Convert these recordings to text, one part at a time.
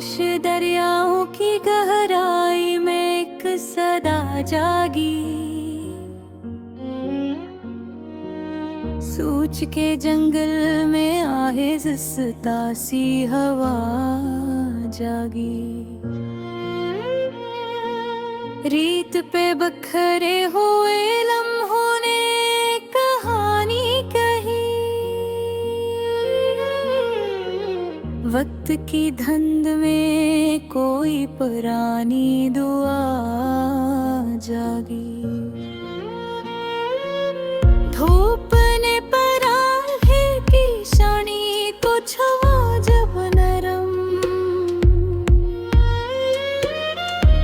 खामोश दरियाओं की गहराई में एक सदा जागी। सूच के जंगल में आहिस्ता सी हवा जागी। रीत पे बखरे हुए लम्हों ने कहानी कही। वक्त की धुंध में कोई पुरानी दुआ जागी। धूप ने पराहे की शानी को छुआ जब नरम।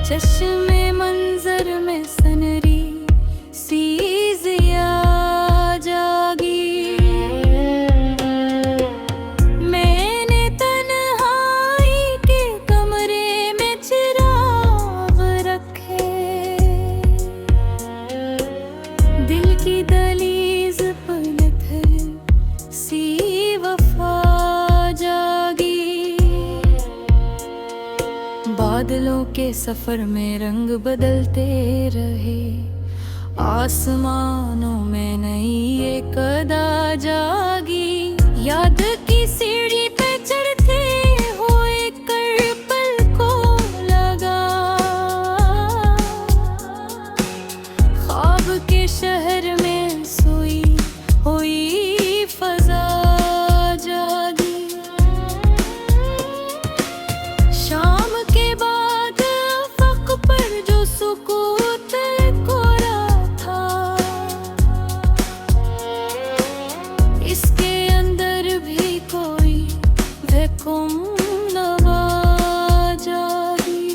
चश्मे मंजर में सनरी सी जिया जागी। मैंने तन्हाई के कमरे में चिराग रखे। दिल की दहलीज पलट सी वफा जागी। बादलों के सफर में रंग बदलते रहे। आसमानों में नई एक अदा जागी। याद की सीढ़ी पे चढ़ते हुए कर पल को लगा। ख्वाब के शहर में सोई हुई फजा जागी। शाम के बाद अफक पर जो सुकूत कोरा था, इसके अंदर भी कोई वैकुम नवा जागी।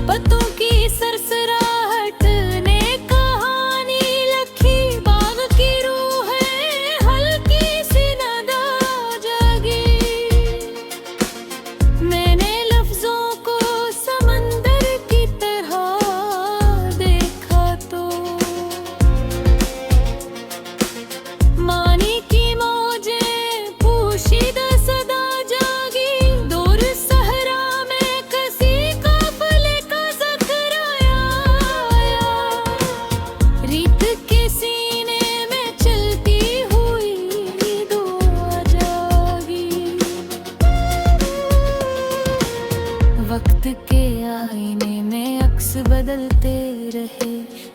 पत्तों की सरसराहट ने कहानी लिखी। बाग की रूह है हल्की सी नदा जागी। मैंने लफ्जों को समंदर की तरह देखा तो मानी की मौजें पोशीदा सदा जागी। दूर सहरा में किसी काफिले का ज़िक्र आया। रीत के सीने में चलती हुई दुआ जागी। वक्त के आईने में अक्स बदलते रहे।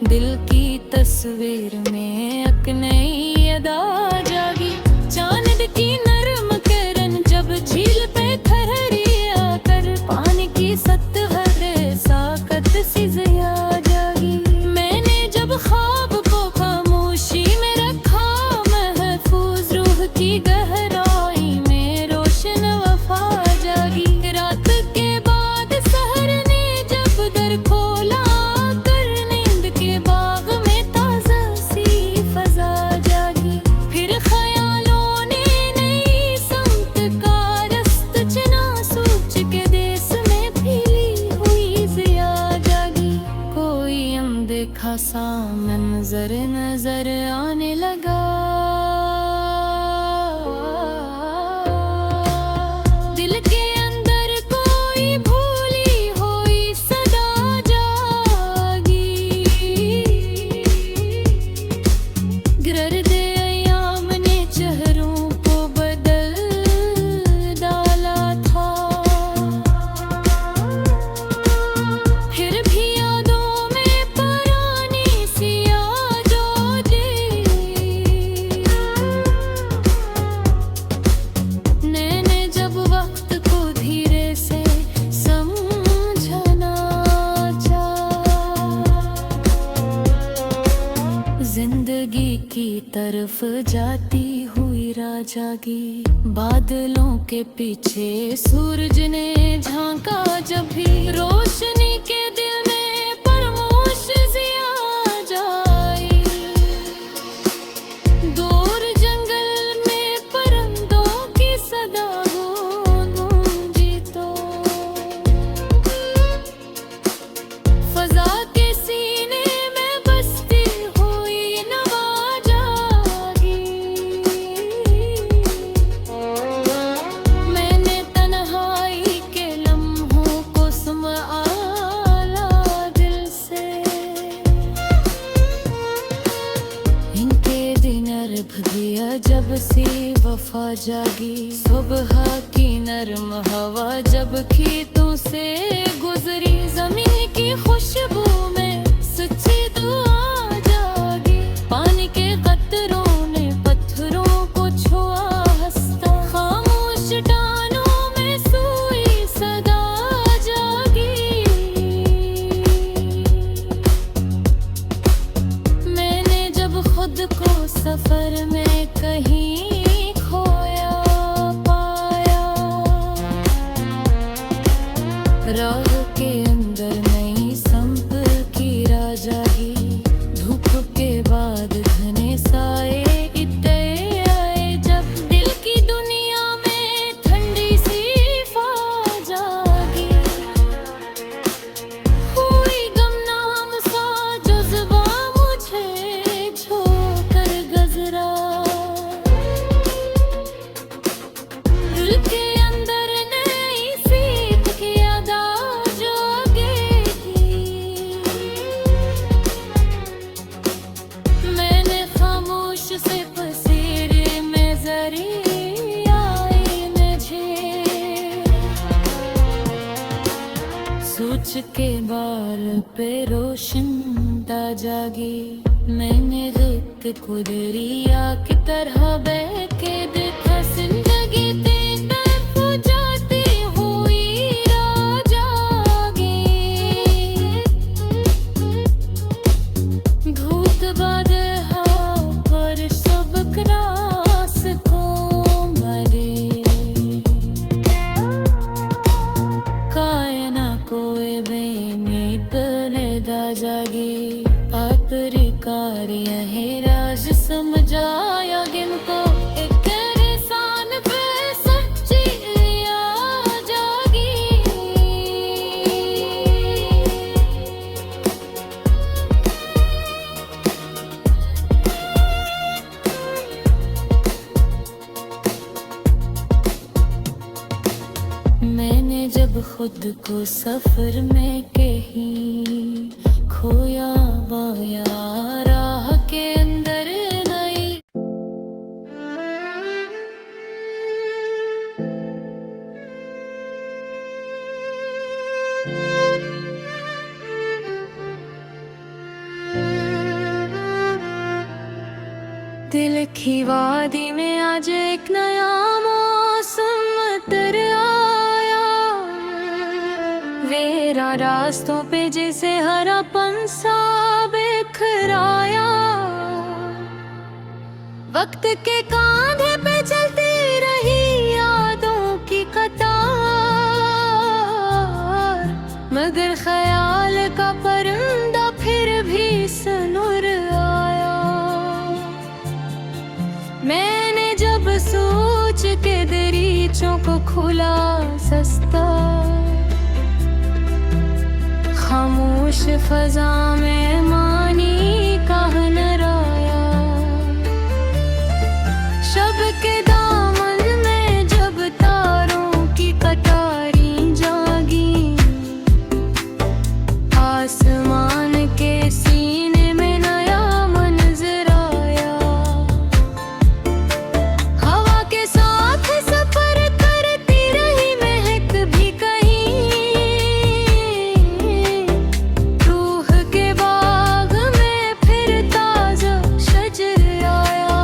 दिल की तस्वीर में एक नई अदा जागी। चांद की नरम किरण जब झील पे ठहरी आकर पानी की सतह साकत सी जिया जागी। मैंने जब ख्वाब को खामोशी में रखा महफूज रूह की गहराई में रोशन वफा जागी। रात के बाद सहर ने जब दर खोला कर नींद के बाग में ताजा सी फजा जागी। फिर ख्यालों ने नई समत का रस्त चुना। सोच के देश में फैली हुई जिया जागी। कोई अनदेखा सा मंजर नजर आने लगा। दिल के अंदर कोई भूली हुई सदा जागी। गिरदे अय्याम ने चेहरों को बदल डाला था। फिर भी यादों में पुरानी सी यादें। मैंने जब वक्त को धीरे से समझना चाहा। जिंदगी की तरफ जाती हुई राह जागी। बादलों के पीछे सूरज ने झांका जब भी रोशनी के दिल में परमोश जिया जाई। दूर जंगल में परिंदों की सदा गूंजी तो फजा के सीने में बसती हुई नवा जागी। मैंने गर्भ दिया जब से वफा जागी, सुबह की नरम हवा जब खेतों से गुजरी, जमीन की खुशबू में सच्ची दुआ जागी, पानी के कतरों ने पत्थरों को छुआ हंसता, खामोश टानों में सुई सदा जागी। मैंने जब खुद को सफर में कहीं खोया पाया, राह के अंदर नई संप की राह जागी, धूप के बाद घने साए इतने आए, जब दिल की दुनिया में ठंडी सी फा जागी, हुई गमनाम सा जज्बा मुझे छोकर गजरा, दिल के अंदर नई सीख की अदा जागेगी। मैंने खामोश से पसीरे में जरी आई मुझे, सोच के बाल पे रोशनता जागी, मैंने रुत को दरिया की तरह बह के देखा, जिंदगी तेज तरफ जाती हुई राह जागी, धूप बादल हवा पर सबक रास को मरे, कायना कोई बेनीत लेदा जागी, आखिरकार यही राज समझाया गिनको, एक इंसान पे सच्ची रिया जागी। मैंने जब खुद को सफर में कहीं खोया पाया, राह के अंदर नई दिल की वादी में आज एक नया मौसम उतर आया, वेरा रास्तों पे जैसे हरापन सा बिखराया, वक्त के कांधे पे चलती रही यादों की कतार, मगर ख्याल का परिंदा फिर भी सनुर आया। मैंने जब सोच के दरीचों को खुला सस्ता, खामोश फजा में मानी कहन राया, शब के दामन में जब तारों की कटारी जागी, आसमान के सीने में नया मंजर आया, हवा के साथ सफर करती रही महक भी कहीं, रूह के बाग में फिर ताजा शजर आया,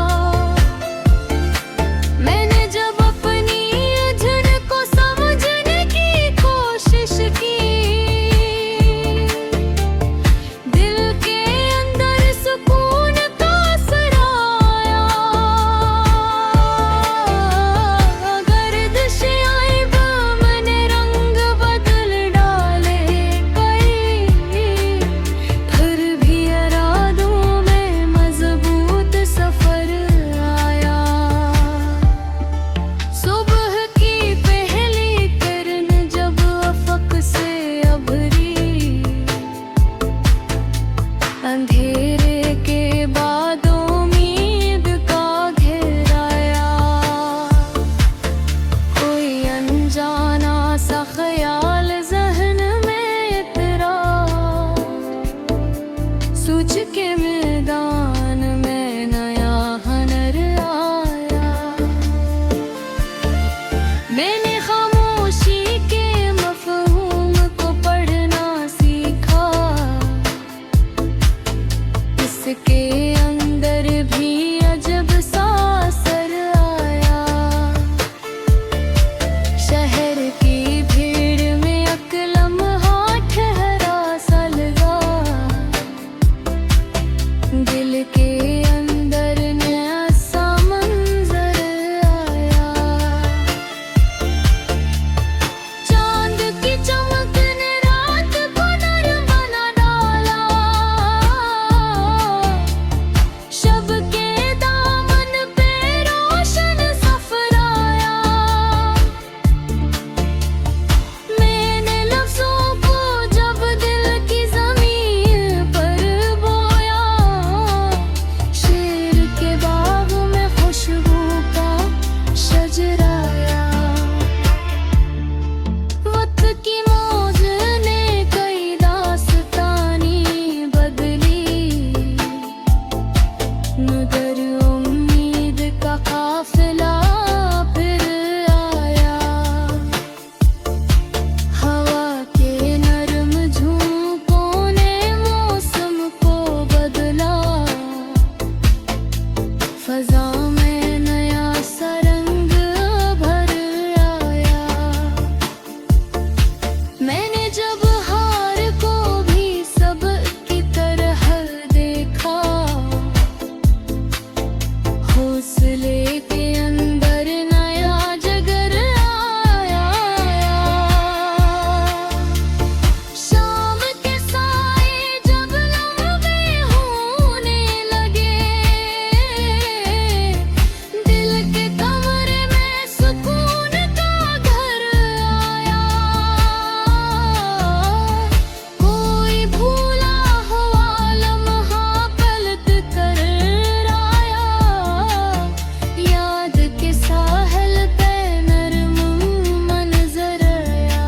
फजा में नया सा रंग भर आया। मैंने जब हार को भी सब की तरह देखा, हौसले के अंदर नया जगर आया। शाम के साए जब लम्बे होने लगे, दिल के कमरे में सुकून का घर आया। कोई भूला हुआ लम्हा पलट कर आया, याद के साहिल पे नरम मंजर आया।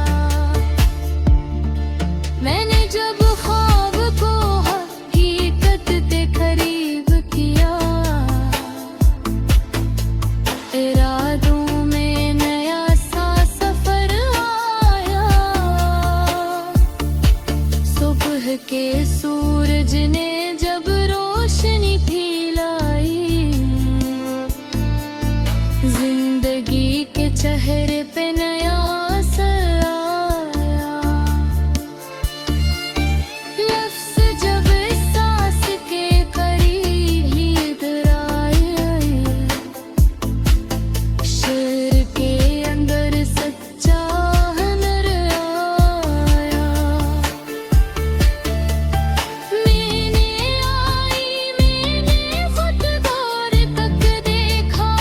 मैंने जब ख्वाब को हकीकत के करीब किया, इरादों में नया सा सफर आया। सुबह के सूरज ने जब रोशनी फैलाई, जिंदगी के चेहरे पे नया असर आया। लफ्ज़ जब सांस के करीब आए, शेर के अंदर सच्चा हुनर आया। मैंने खुद गौर तक देखा,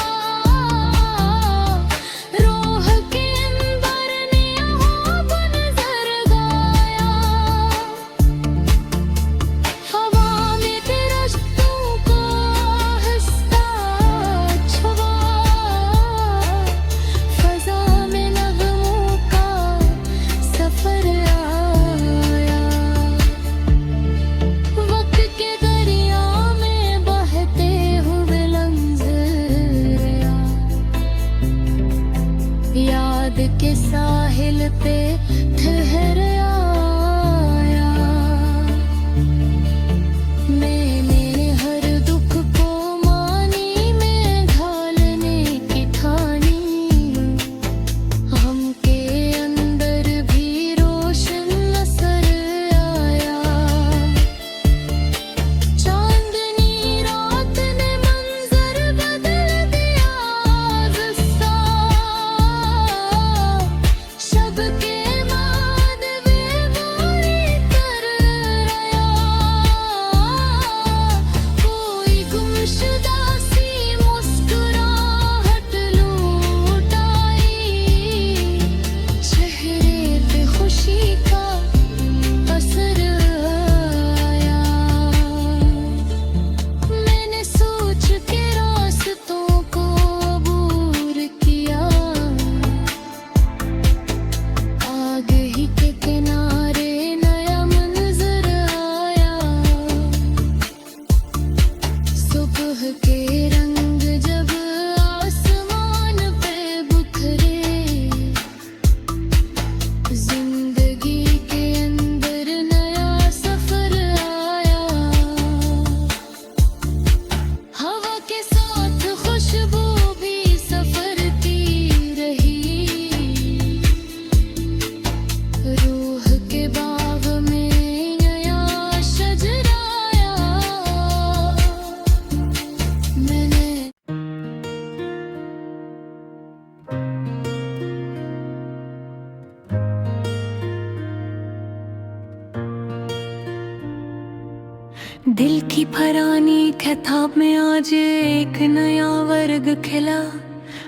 रूह के अंदर नया नजर गाया। हवा में तेरा रिश्तों का हिस्सा छुआ, फजा में नगमों का सफर आया। वक्त के दरिया में बहते हुए लम्हे, याद के साहिल पे ठहर आया। मैंने हर दुख को मानी में ढालने की ठानी, हम के अंदर भी रोशन नजर आया। चांदनी रात ने मंजर बदल दिया ज़िस्सा, शब के बाद बेबारी कर आया। कोई गुमशुदा सी मुस्कुराहट लूट आई, चेहरे पे खुशी का असर आया। मैंने सोच के रास्तों को अबूर किया, आग ही के किनारे नया मंजर आया। सुबह के रंग जब आसमान पे बिखरे, जिंदगी के अंदर नया सफर आया। हवा के साथ खुशबू भी सफरती रही, रूह के बाग में नया शजर आया। मैंने दिल की फरानी खिताब में आज एक नया वर्ग खिला,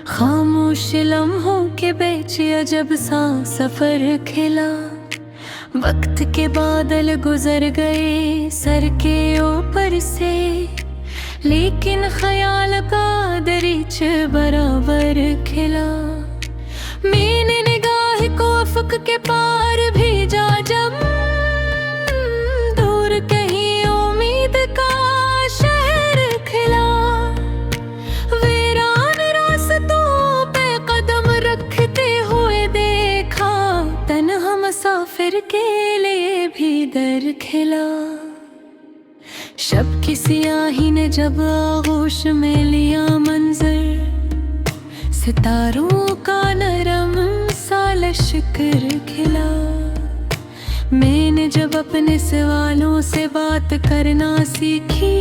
खामोश लम्हों के बीच अजब सा सफर खिला। वक्त के बादल गुजर गए सर के ऊपर से, लेकिन ख्याल का दरीच बराबर खिला। मैंने निगाह को अफक के पार भेजा जब, दूर कहीं उम्मीद का शहर खिला। वीरान रास्तों पे कदम रखते हुए देखा, तन्हा मुसाफिर के लिए भी दर खिला। शब की सियाही ने जब आगोश होश में लिया मंजर, सितारों का नरम सा लश्कर खिला। मैंने जब अपने सवालों से बात करना सीखी,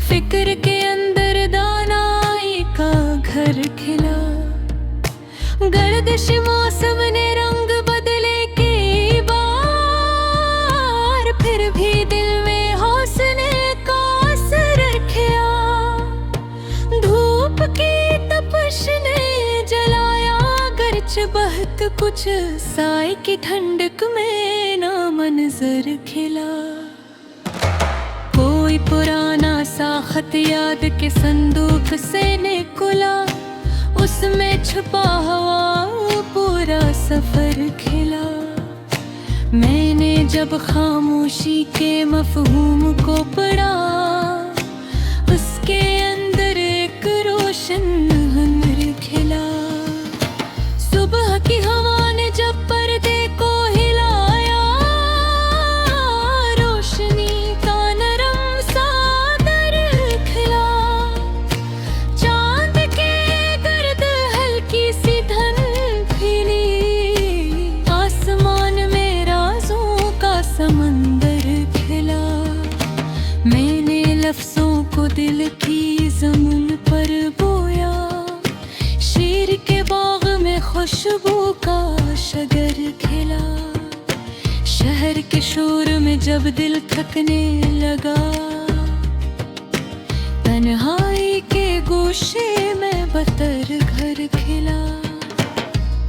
फिक्र के अंदर दानाई का घर खिला। गर्दिश मौसम ने रंग बदले कई बार, फिर भी दिल में हौसले का असर किया। धूप की तपश ने जलाया गर्च बहक, कुछ साए की ठंडक में ना मंजर खिला। कोई पुराना सा खत याद के संदूक से निकला, उसमें छुपा हुआ पूरा सफर खिला। मैंने जब खामोशी के मफहूम को पढ़ा, उसके अंदर एक रोशन हुनर खिला। सुबह की हवा ने जब पर्दे को हिलाया, रोशनी का नरम सा दर खिला। चांद के गर्द हल्की सी धन खिली, आसमान में राजों का समंदर खिला। मैंने लफ्जों को दिल की ज़मीन पर बोया, शेर के बाग में खुशबू का शगर खिला। शहर के शोर में जब दिल थकने लगा, तन्हाई के गोशे में बतर घर खिला।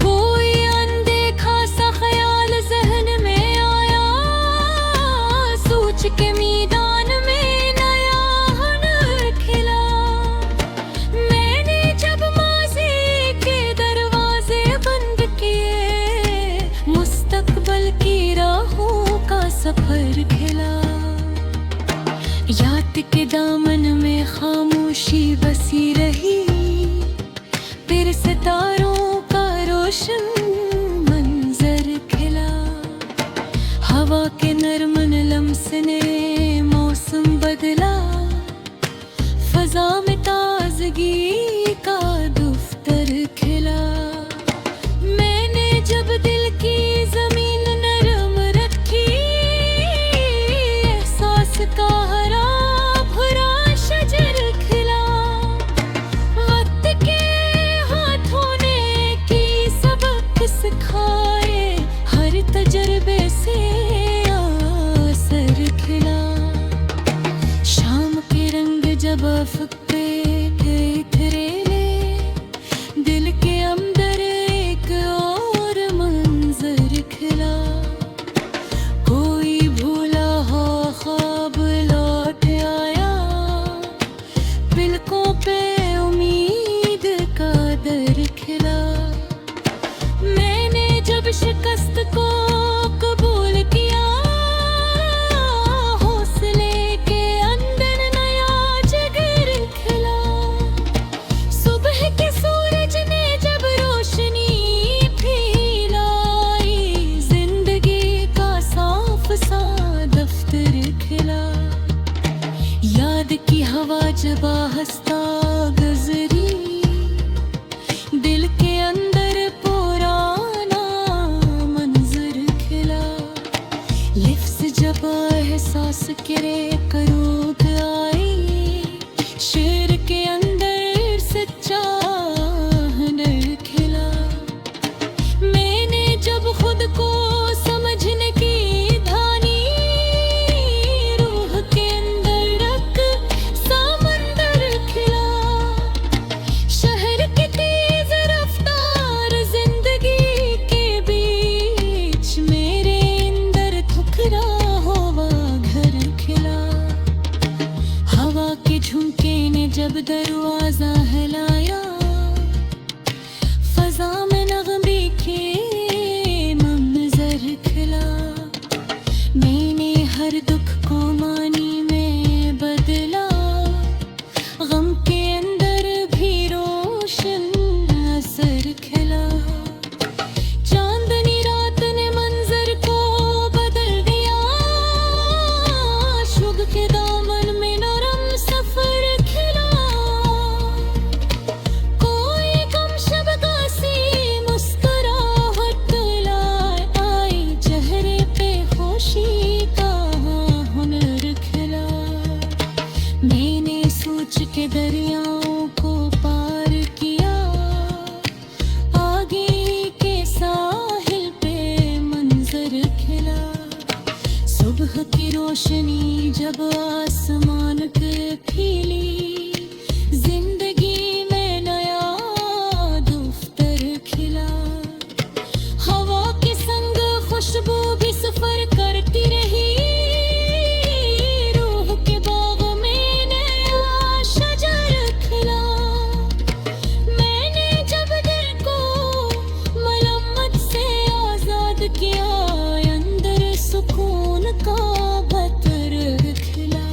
कोई अनदेखा सा ख्याल ज़हन में आया, सोच के मैदान में नया हुनर खिला। मैंने जब माज़ी के दरवाजे बंद किए, मुस्तकबल की राहों का सफर खिला। याद के दामन में खामोशी बसी रही, फिर सितारों का रोशन मंजर खिला। हवा के नरम लम्स ने मौसम बदला, फजा में ताजगी का दुफ्तर खिला। मैंने जब दिल की जमीन नरम रखी, एहसास का हरा भरा शजर खिला। वक्त के हाथों ने की सबक सिखाए, हर तजर्बे से असर खिला। शाम के रंग जब अफक पे इतरे, दिल के अंदर एक और मंजर खिला। कोई भूला हो ख्वाब लौट आया, पलकों पे उम्मीद का दर खिला। मैंने जब शिकस्त को कबूल किया, हौसले के अंदर नया जिगर खिला। सुबह के सूरज ने जब रोशनी फैलाई, जिंदगी का साफ सा दफ्तर खिला। याद की हवा जब हंसता गुजरी, दिल के अंदर पुराना मंजर खिला। लिफ्ज़ जब एहसास करे करोग आई, शेर के अंदर सच्चा हुनर खिला। मैंने जब खुद को समझने की ठानी, रूह के अंदर रख समंदर खिला। शहर की तेज रफ्तार जिंदगी के बीच, मेरे अंदर ठुकरा हुआ घर खिला। हवा के झुमके ने जब दरवाजा हिलाया, फजा में नगमे के मंजर खिला। मैंने हर दुख को मानी में बदला, गम के अंदर भी रोशन असर खिला। चांदनी रात ने मंजर को बदल दिया, शुग के दामन में नरम सफर खिला। के दरियाओं को पार किया, आगे के साहिल पे मंजर खिला। सुबह की रोशनी जब आसमान पे खिली, जिंदगी में नया दफ्तर खिला। हवा के संग खुशबू भी सफर करती रही, रूह के बाग में नया शजर खिला। मैंने जब दिल को मलम्मत से आजाद किया, अंदर सुकून का बतर खिला।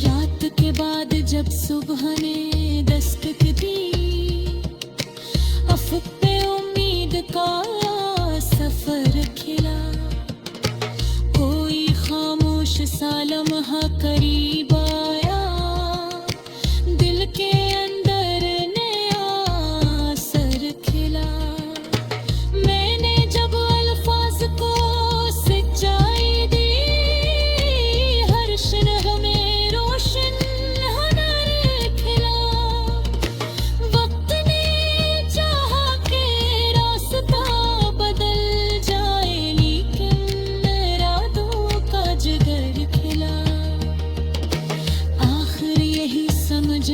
रात के बाद जब सुबह ने दस्तक दी, अफक पे उम्मीद का सफर खिला। कोई खामोश सा लम्हा करीब आया, दिल के अंदर नया असर खिला। मैंने जब अल्फाज को सच्चाई दी, हर शरह में रोशन हुनर खिला। वक्त ने चाहा कि रास्ता बदल जाए, लेकिन इरादों का जिगर खिला। आखिर यही समझ